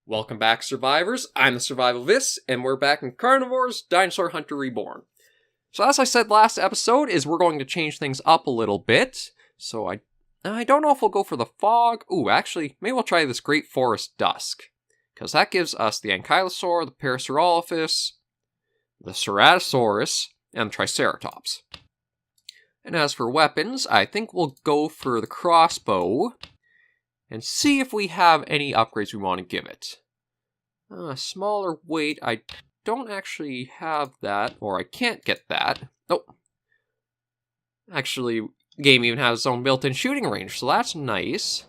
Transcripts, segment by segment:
Welcome back, survivors. I'm the SurvivalVis, and we're back in Carnivores Dinosaur Hunter Reborn. So as I said last episode, we're going to change things up a little bit. So I don't know if we'll go for the fog. Ooh, actually, maybe we'll try this Great Forest Dusk. Because that gives us the Ankylosaur, the Parasaurolophus, the Ceratosaurus, and the Triceratops. And as for weapons, I think we'll go for the crossbow and see if we have any upgrades we want to give it. Smaller weight, I don't actually have that, or I can't get that. Oh. Actually, the game even has its own built-in shooting range, so that's nice.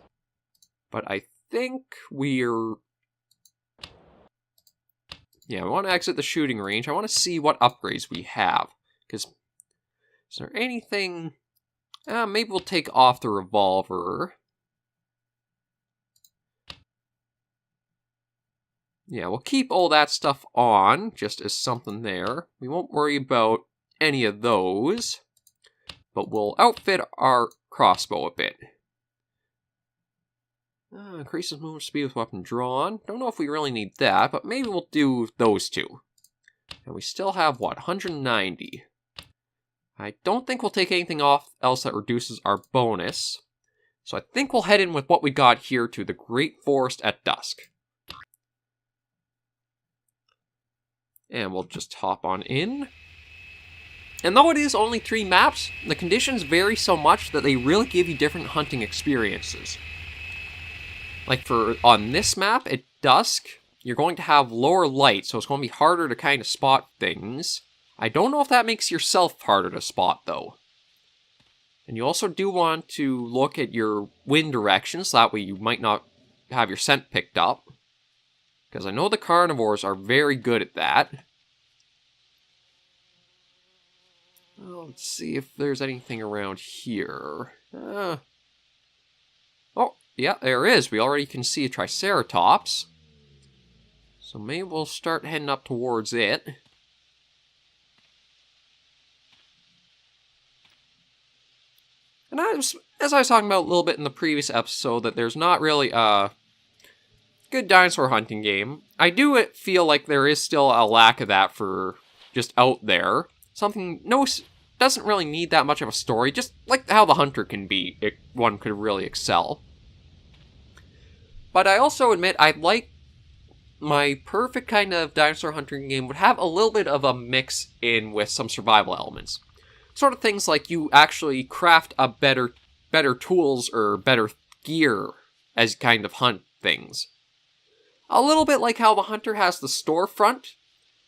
But I think we're... Yeah, we want to exit the shooting range. I want to see what upgrades we have. Because, is there anything... maybe we'll take off the revolver. Yeah, we'll keep all that stuff on, just as something there. We won't worry about any of those. But we'll outfit our crossbow a bit. Increases movement speed with weapon drawn. Don't know if we really need that, but maybe we'll do those two. And we still have, what, 190. I don't think we'll take anything off else that reduces our bonus. So I think we'll head in with what we got here to the Great Forest at Dusk. And we'll just hop on in. And though it is only 3 maps, the conditions vary so much that they really give you different hunting experiences. Like on this map at dusk, you're going to have lower light, so it's going to be harder to kind of spot things. I don't know if that makes yourself harder to spot, though. And you also do want to look at your wind directions, so that way you might not have your scent picked up. Because I know the carnivores are very good at that. Well, let's see if there's anything around here. Oh, yeah, there is. We already can see a Triceratops. So maybe we'll start heading up towards it. And as I was talking about a little bit in the previous episode, that there's not really a good dinosaur hunting game. I do feel like there is still a lack of that for just out there. Something doesn't really need that much of a story, just like how the hunter can be. One could really excel. But I also admit I'd like my perfect kind of dinosaur hunting game would have a little bit of a mix in with some survival elements. Sort of things like you actually craft a better tools or better gear as you kind of hunt things. A little bit like how the hunter has the storefront,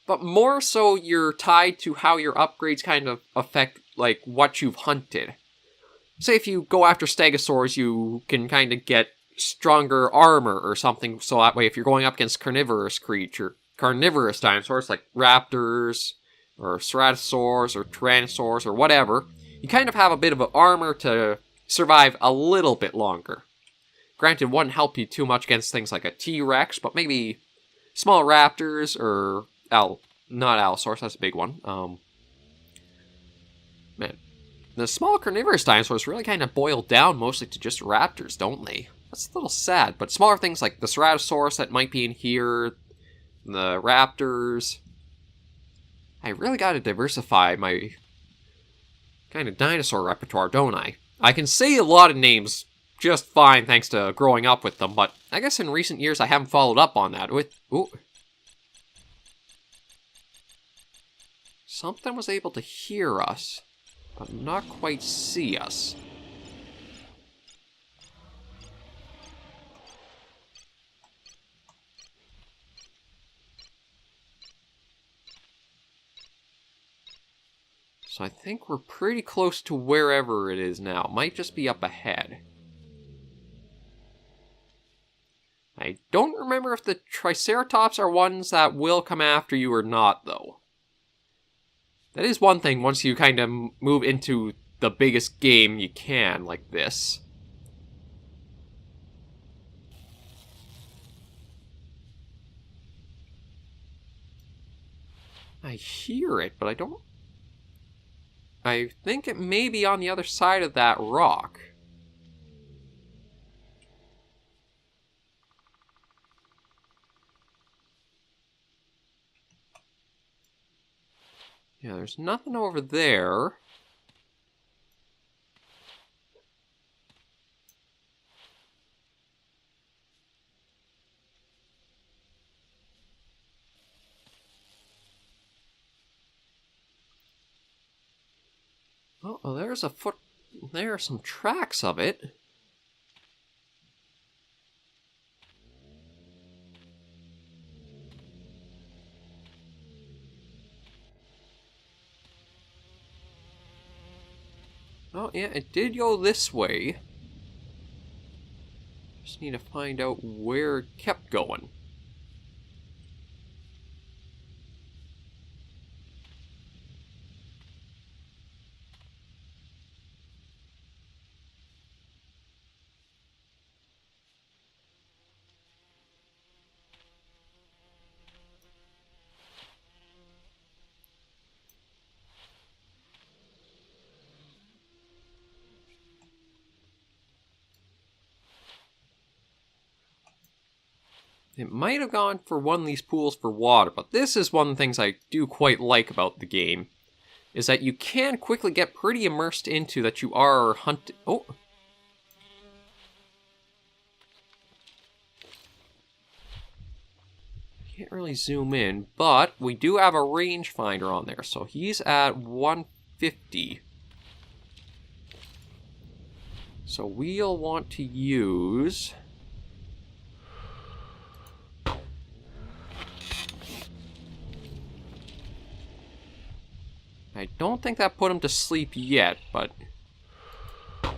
but more so you're tied to how your upgrades kind of affect like what you've hunted. Say if you go after stegosaurs, you can kind of get stronger armor or something, so that way if you're going up against carnivorous dinosaurs like raptors or ceratosaurs or tyrannosaurs or whatever, you kind of have a bit of an armor to survive a little bit longer. Granted, wouldn't help you too much against things like a T-Rex, but maybe small raptors or not Allosaurus, that's a big one. Man, the small carnivorous dinosaurs really kind of boil down mostly to just raptors, don't they? That's a little sad, but smaller things like the Ceratosaurus that might be in here, the raptors. I really gotta diversify my kind of dinosaur repertoire, don't I? I can say a lot of names just fine thanks to growing up with them, but I guess in recent years I haven't followed up on that with... Ooh. Something was able to hear us, but not quite see us. So I think we're pretty close to wherever it is now. Might just be up ahead. I don't remember if the Triceratops are ones that will come after you or not, though. That is one thing once you kind of move into the biggest game you can, like this. I hear it, but I don't... I think it may be on the other side of that rock. Yeah, there's nothing over there. Oh, there's a foot. There are some tracks of it. Oh, yeah, it did go this way. Just need to find out where it kept going. It might have gone for one of these pools for water, but this is one of the things I do quite like about the game, is that you can quickly get pretty immersed into that you are hunting. Oh! Can't really zoom in, but we do have a rangefinder on there, so he's at 150. So we'll want to use... I don't think that put him to sleep yet, but... I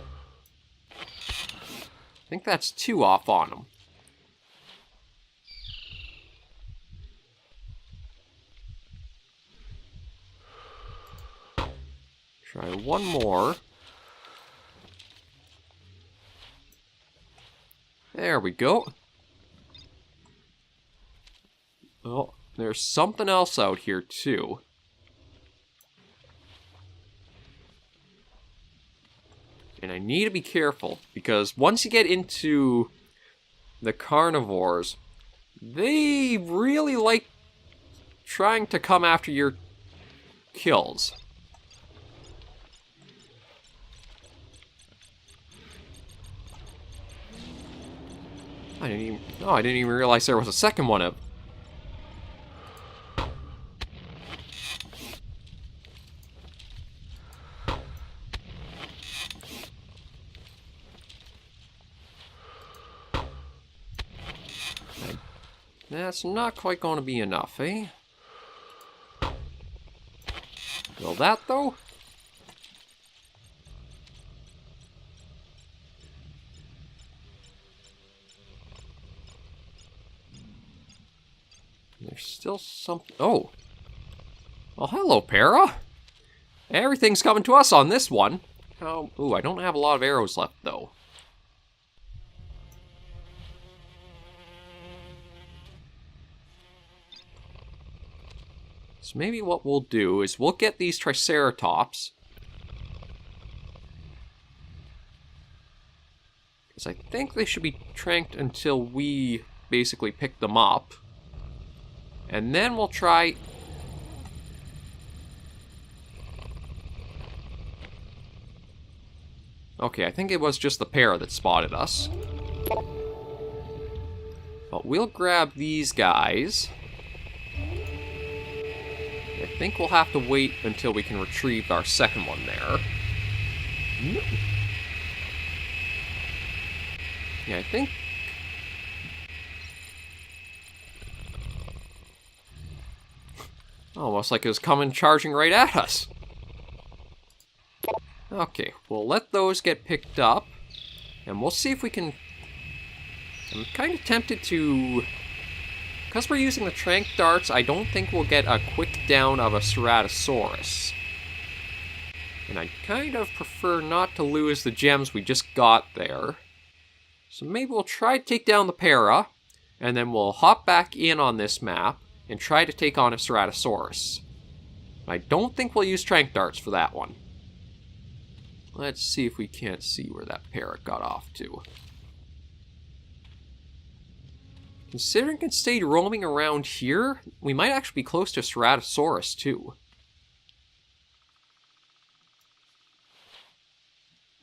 think that's 2 off on him. Try one more. There we go. Oh, there's something else out here too. And I need to be careful, because once you get into the carnivores, they really like trying to come after your kills. I didn't even realize there was a second one up. That's not quite going to be enough, eh? Will that, though? There's still something... Oh! Well, hello, Para! Everything's coming to us on this one. Oh, ooh, I don't have a lot of arrows left, though. So maybe what we'll do is we'll get these Triceratops. Because I think they should be tranked until we basically pick them up. And then we'll try... Okay, I think it was just the pair that spotted us. But we'll grab these guys. I think we'll have to wait until we can retrieve our second one there. Yeah, I think... Almost like it was coming charging right at us. Okay, we'll let those get picked up. And we'll see if we can... I'm kind of tempted to... Because we're using the trank darts, I don't think we'll get a quick down of a Ceratosaurus. And I kind of prefer not to lose the gems we just got there. So maybe we'll try to take down the Para, and then we'll hop back in on this map and try to take on a Ceratosaurus. I don't think we'll use trank darts for that one. Let's see if we can't see where that Para got off to. Considering it can stay roaming around here, we might actually be close to Ceratosaurus too.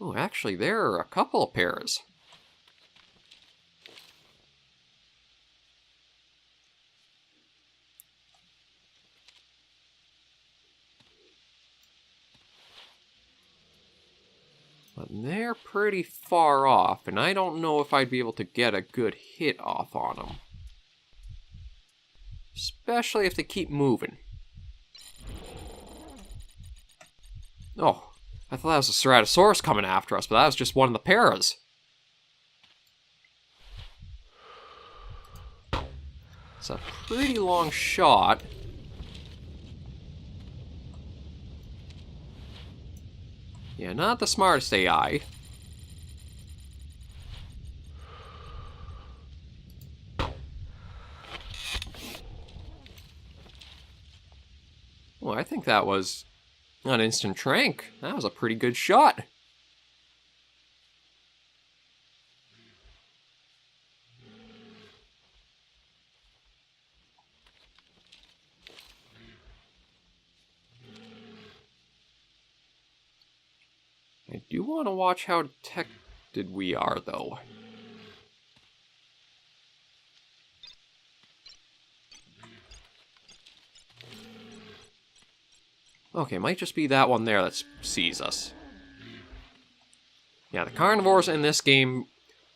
Oh, actually, there are a couple of pairs. But they're pretty far off, and I don't know if I'd be able to get a good hit off on them. Especially if they keep moving. Oh, I thought that was a Ceratosaurus coming after us, but that was just one of the pairs. It's a pretty long shot. Yeah, not the smartest AI. Well, I think that was an instant trank. That was a pretty good shot. I do want to watch how detected we are, though. Okay, might just be that one there that sees us. Yeah, the carnivores in this game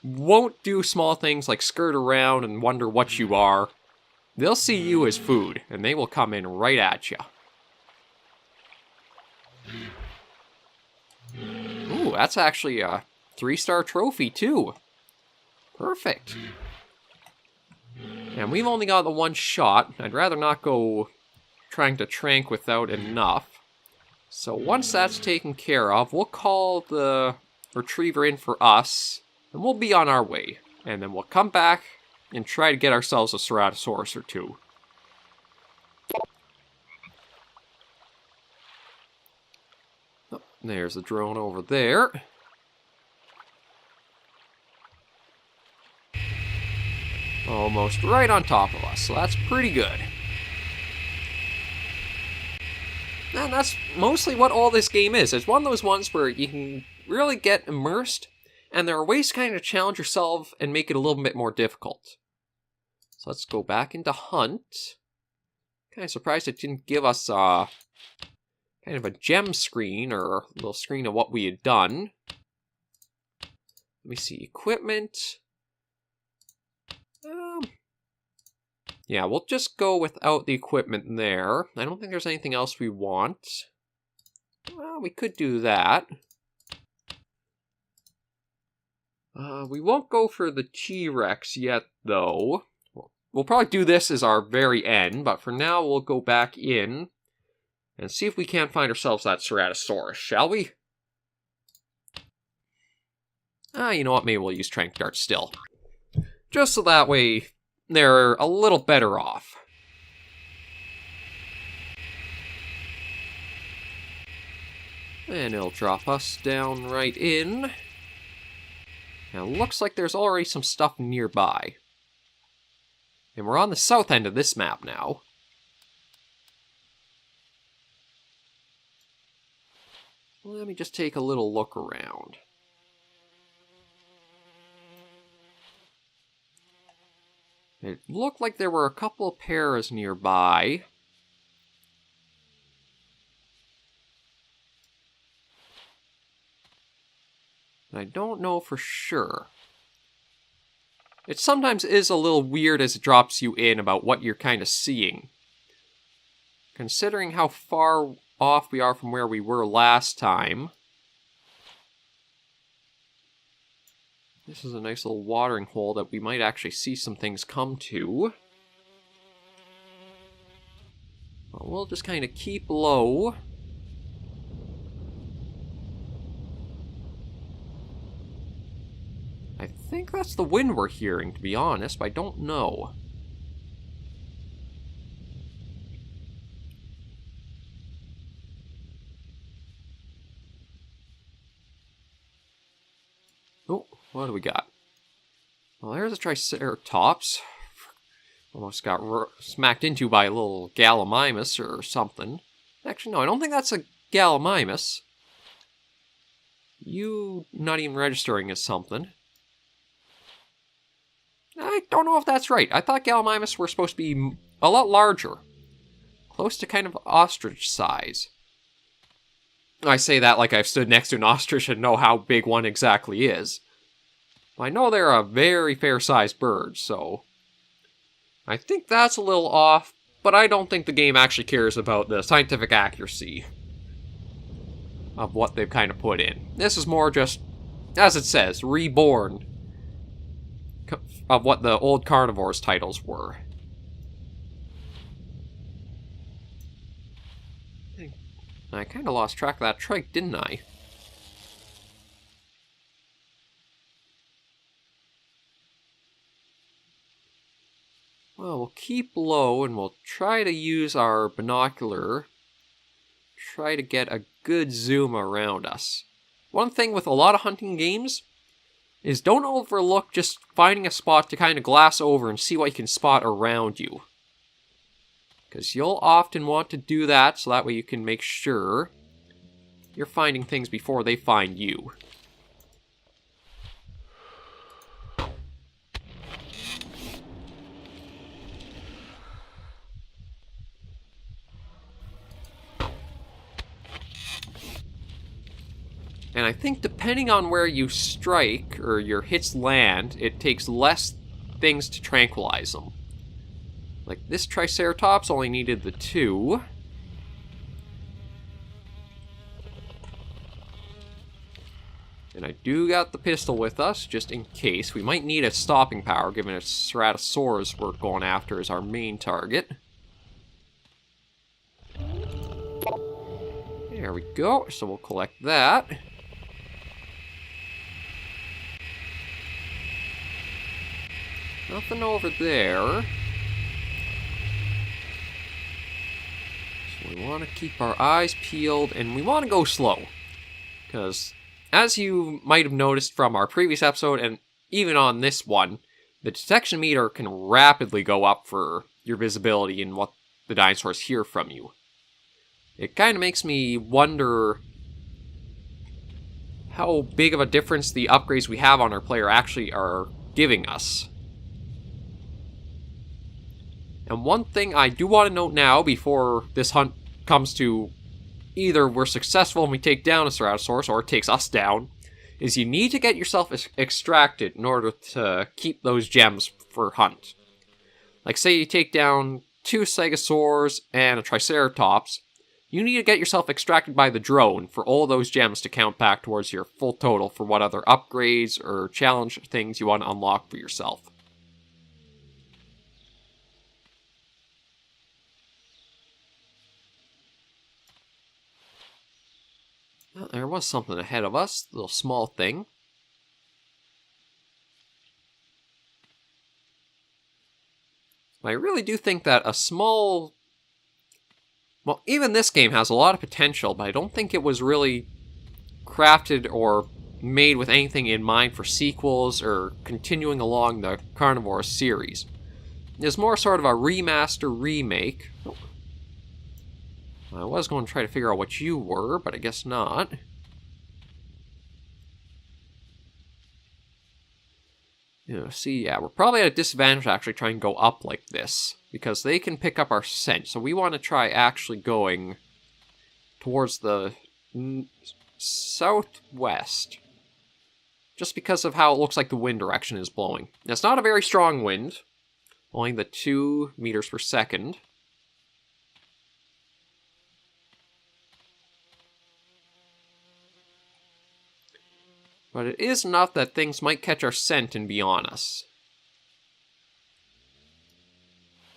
won't do small things like skirt around and wonder what you are. They'll see you as food, and they will come in right at you. Ooh, that's actually a 3-star trophy, too. Perfect. And we've only got the one shot. I'd rather not go trying to trank without enough. So once that's taken care of, we'll call the retriever in for us, and we'll be on our way. And then we'll come back and try to get ourselves a Ceratosaurus or two. Oh, there's the drone over there. Almost right on top of us, so that's pretty good. And that's mostly what all this game is. It's one of those ones where you can really get immersed, and there are ways to kind of challenge yourself and make it a little bit more difficult. So let's go back into Hunt. Kind of surprised it didn't give us kind of a gem screen, or a little screen of what we had done. Let me see, equipment. Yeah, we'll just go without the equipment there. I don't think there's anything else we want. Well, we could do that. We won't go for the T-Rex yet, though. We'll probably do this as our very end, but for now we'll go back in and see if we can't find ourselves that Ceratosaurus, shall we? You know what, maybe we'll use Trank Dart still. Just so that way they're a little better off. And it'll drop us down right in. Now, it looks like there's already some stuff nearby. And we're on the south end of this map now. Let me just take a little look around. It looked like there were a couple of pairs nearby. I don't know for sure. It sometimes is a little weird as it drops you in about what you're kind of seeing. Considering how far off we are from where we were last time. This is a nice little watering hole that we might actually see some things come to. Well, we'll just kind of keep low. I think that's the wind we're hearing, to be honest, but I don't know. Oh, what do we got? Well, there's a Triceratops. Almost got smacked into by a little Gallimimus or something. Actually, no, I don't think that's a Gallimimus. You not even registering as something. I don't know if that's right. I thought Gallimimus were supposed to be a lot larger. Close to kind of ostrich size. I say that like I've stood next to an ostrich and know how big one exactly is. I know they're a very fair-sized bird, so I think that's a little off, but I don't think the game actually cares about the scientific accuracy of what they've kind of put in. This is more just, as it says, reborn of what the old Carnivores titles were. I kind of lost track of that trike, didn't I? Well, we'll keep low and we'll try to use our binocular. Try to get a good zoom around us. One thing with a lot of hunting games is don't overlook just finding a spot to kind of glass over and see what you can spot around you. Because you'll often want to do that so that way you can make sure you're finding things before they find you. And I think depending on where you strike, or your hits land, it takes less things to tranquilize them. Like this Triceratops only needed the 2. And I do got the pistol with us, just in case. We might need a stopping power, given it's Ceratosaurus we're going after as our main target. There we go, so we'll collect that. Nothing over there. So we want to keep our eyes peeled, and we want to go slow. Because, as you might have noticed from our previous episode, and even on this one, the detection meter can rapidly go up for your visibility and what the dinosaurs hear from you. It kind of makes me wonder how big of a difference the upgrades we have on our player actually are giving us. And one thing I do want to note now, before this hunt comes to either we're successful and we take down a Ceratosaurus, or it takes us down, is you need to get yourself extracted in order to keep those gems for hunt. Like say you take down 2 Stegosaurs and a Triceratops, you need to get yourself extracted by the drone for all those gems to count back towards your full total for what other upgrades or challenge things you want to unlock for yourself. Well, there was something ahead of us, a little small thing. I really do think that a small... Well, even this game has a lot of potential, but I don't think it was really crafted or made with anything in mind for sequels or continuing along the Carnivores series. It's more sort of a remaster remake. I was going to try to figure out what you were, but I guess not. Yeah, we're probably at a disadvantage actually trying to go up like this, because they can pick up our scent, so we want to try actually going towards the southwest, just because of how it looks like the wind direction is blowing. Now, it's not a very strong wind, only the 2 meters per second. But it is enough that things might catch our scent and be on us.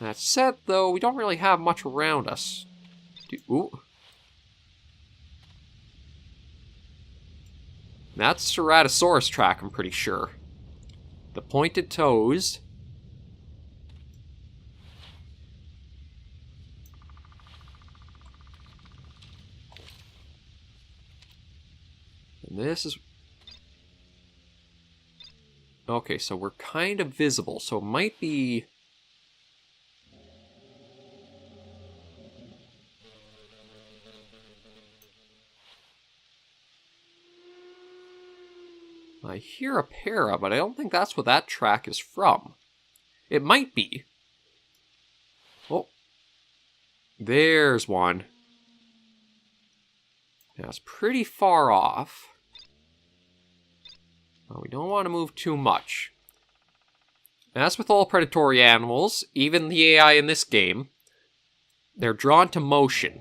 That said, though, we don't really have much around us. Ooh. That's Ceratosaurus track, I'm pretty sure. The pointed toes. And this is... Okay, so we're kind of visible, so it might be... I hear a para, but I don't think that's what that track is from. It might be. Oh. There's one. That's pretty far off. Well, we don't want to move too much. As with all predatory animals, even the AI in this game, they're drawn to motion.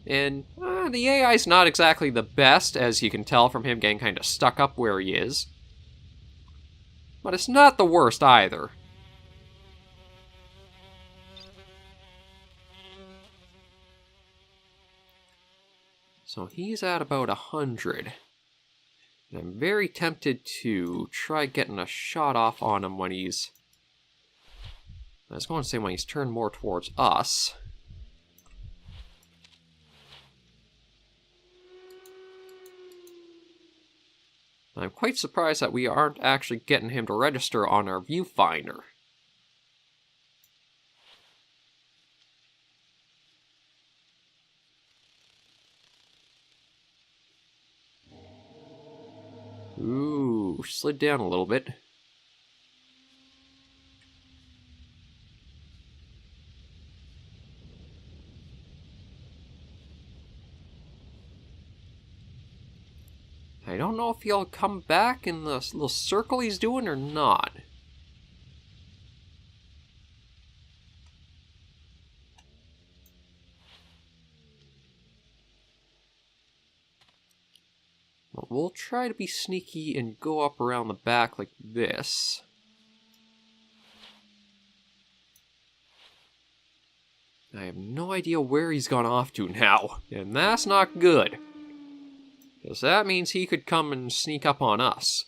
And the AI's not exactly the best, as you can tell from him getting kind of stuck up where he is. But it's not the worst either. So he's at about 100. And I'm very tempted to try getting a shot off on him when he's... I was going to say when he's turned more towards us. I'm quite surprised that we aren't actually getting him to register on our viewfinder. Ooh, slid down a little bit. I don't know if he'll come back in the little circle he's doing or not. But we'll try to be sneaky and go up around the back like this. I have no idea where he's gone off to now, and that's not good. Because that means he could come and sneak up on us.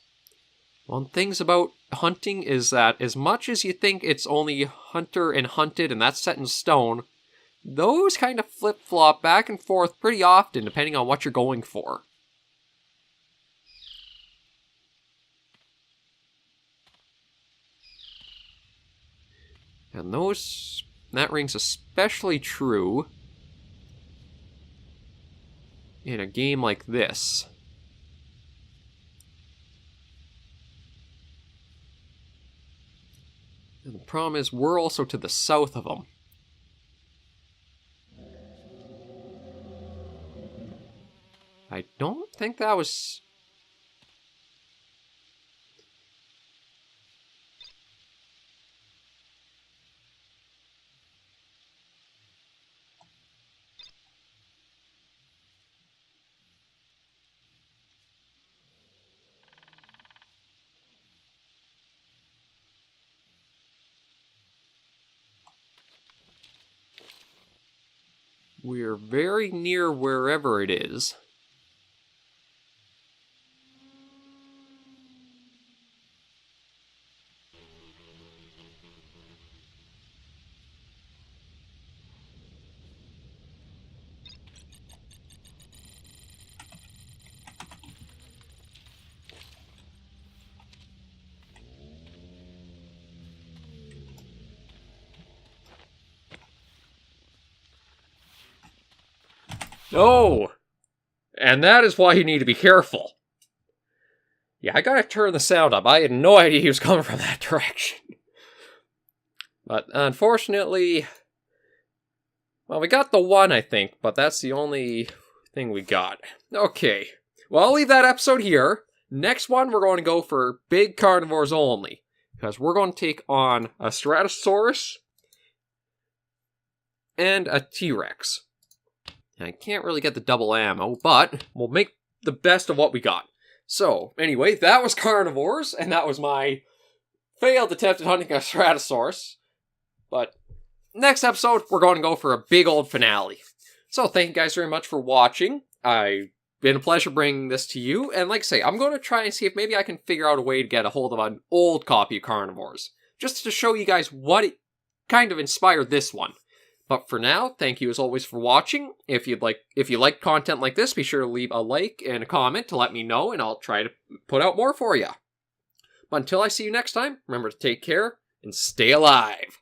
One thing about hunting is that as much as you think it's only hunter and hunted and that's set in stone, those kind of flip-flop back and forth pretty often depending on what you're going for. And that rings especially true in a game like this. And the problem is we're also to the south of them. I don't think that was... We're very near wherever it is. No! And that is why you need to be careful. Yeah, I gotta turn the sound up. I had no idea he was coming from that direction. But unfortunately... Well, we got the one, I think, but that's the only thing we got. Okay. Well, I'll leave that episode here. Next one, we're going to go for big carnivores only. Because we're going to take on a Ceratosaurus and a T-Rex. I can't really get the double ammo, but we'll make the best of what we got. So, anyway, that was Carnivores, and that was my failed attempt at hunting a Ceratosaurus. But next episode, we're going to go for a big old finale. So, thank you guys very much for watching. It's been a pleasure bringing this to you, and like I say, I'm going to try and see if maybe I can figure out a way to get a hold of an old copy of Carnivores, just to show you guys what it kind of inspired this one. But for now, thank you as always for watching. If you like content like this, be sure to leave a like and a comment to let me know, and I'll try to put out more for you. But until I see you next time, remember to take care and stay alive.